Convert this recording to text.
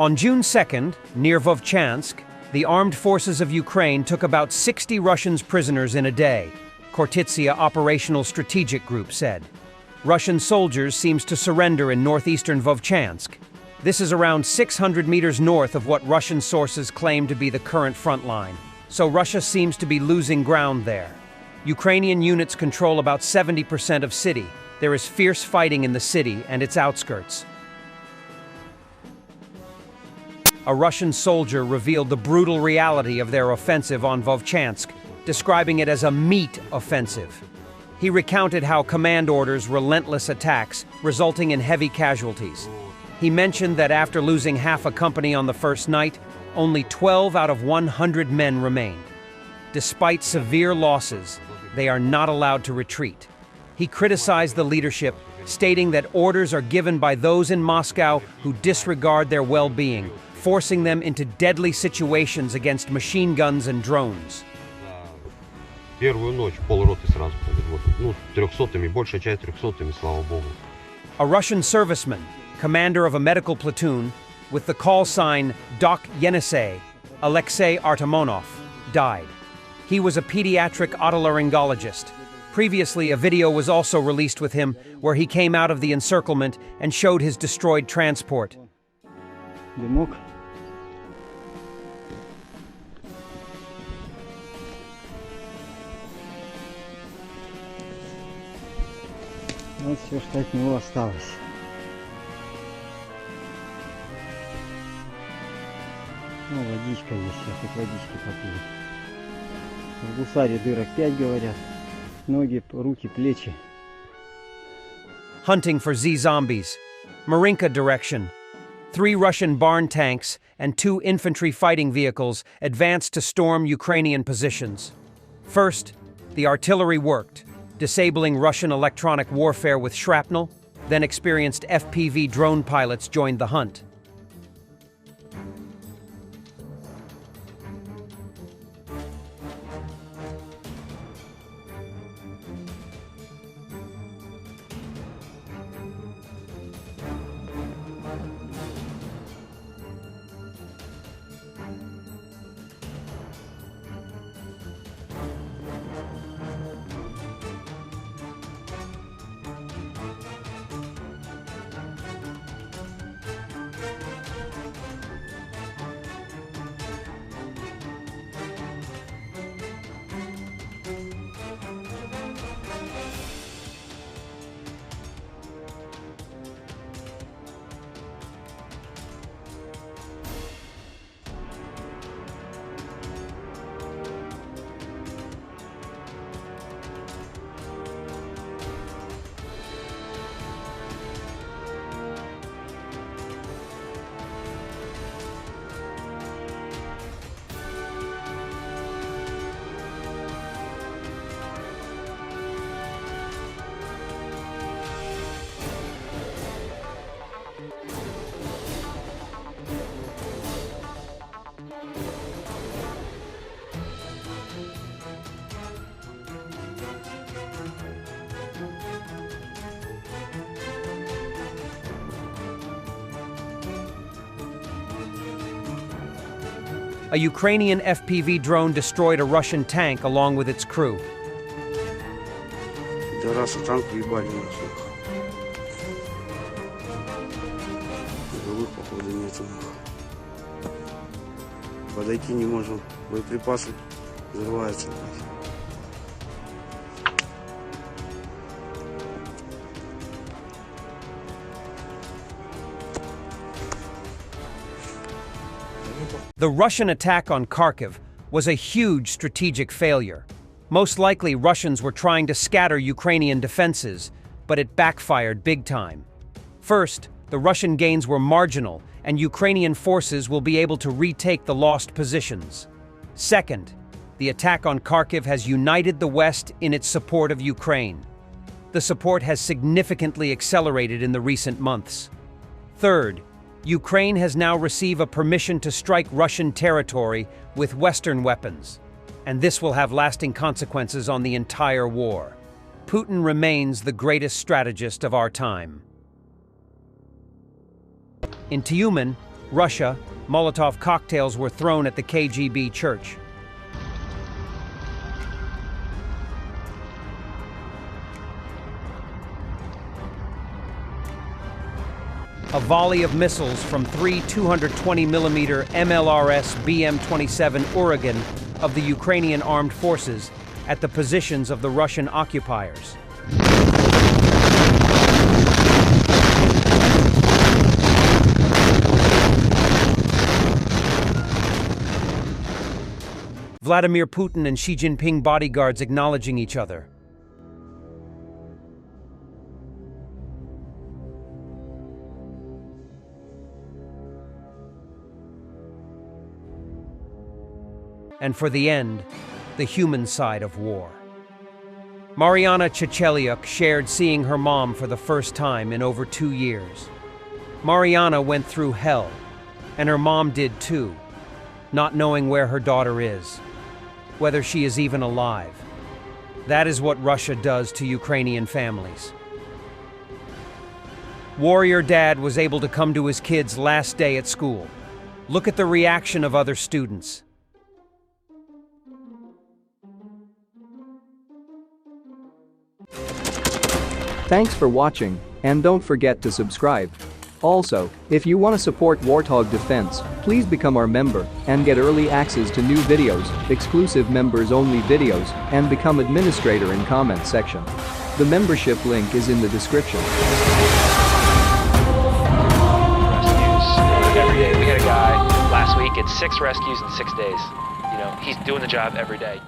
On June 2nd, near Vovchansk, the armed forces of Ukraine took about 60 Russian prisoners in a day, Khortytsia Operational Strategic Group said. Russian soldiers seems to surrender in northeastern Vovchansk. This is around 600 meters north of what Russian sources claim to be the current front line. So Russia seems to be losing ground there. Ukrainian units control about 70% of city. There is fierce fighting in the city and its outskirts. A Russian soldier revealed the brutal reality of their offensive on Vovchansk, describing it as a meat offensive. He recounted how command orders relentless attacks, resulting in heavy casualties. He mentioned that after losing half a company on the first night, only 12 out of 100 men remained. Despite severe losses, they are not allowed to retreat. He criticized the leadership, stating that orders are given by those in Moscow who disregard their well-being, forcing them into deadly situations against machine guns and drones. Первую ночь полроты сразу подводят. 300-ми, большая часть 300-ми, слава богу. A Russian serviceman, commander of a medical platoon, with the call sign Doc Yenisei, Alexei Artemonov, died. He was a pediatric otolaryngologist. Previously, a video was also released with him where he came out of the encirclement and showed his destroyed transport. Дымок. Вот все, что от него осталось. Ну, водичка есть, сейчас хоть водички попью. В гусаре дырок 5, говорят. Ноги, руки, плечи. Hunting for Z-zombies. Marinka direction. 3 Russian barn tanks and 2 infantry fighting vehicles advanced to storm Ukrainian positions. First, the artillery worked, disabling Russian electronic warfare with shrapnel, then experienced FPV drone pilots joined the hunt. A Ukrainian FPV drone destroyed a Russian tank along with its crew. Раз танк въебали нас. Живых, походу, нету. Подойти не можем. Боеприпасы взрываются. The Russian attack on Kharkiv was a huge strategic failure. Most likely, Russians were trying to scatter Ukrainian defenses, but it backfired big time. First, the Russian gains were marginal, and Ukrainian forces will be able to retake the lost positions. Second, the attack on Kharkiv has united the West in its support of Ukraine. The support has significantly accelerated in the recent months. Third, Ukraine has now received a permission to strike Russian territory with Western weapons, and this will have lasting consequences on the entire war. Putin remains the greatest strategist of our time. In Tyumen, Russia, Molotov cocktails were thrown at the KGB church. A volley of missiles from three 220mm MLRS BM-27 Oregon of the Ukrainian armed forces at the positions of the Russian occupiers. Vladimir Putin and Xi Jinping bodyguards acknowledging each other. And for the end, the human side of war. Mariana Chechelyuk shared seeing her mom for the first time in over 2 years. Mariana went through hell, and her mom did too, not knowing where her daughter is, whether she is even alive. That is what Russia does to Ukrainian families. Warrior Dad was able to come to his kids' last day at school. Look at the reaction of other students. Thanks for watching, and don't forget to subscribe. Also, if you want to support Warthog Defense, please become our member and get early access to new videos, exclusive members-only videos, and become administrator in comment section. The membership link is in the description. Rescues every day. We had a guy last week, it's 6 rescues in 6 days. You know, he's doing the job every day.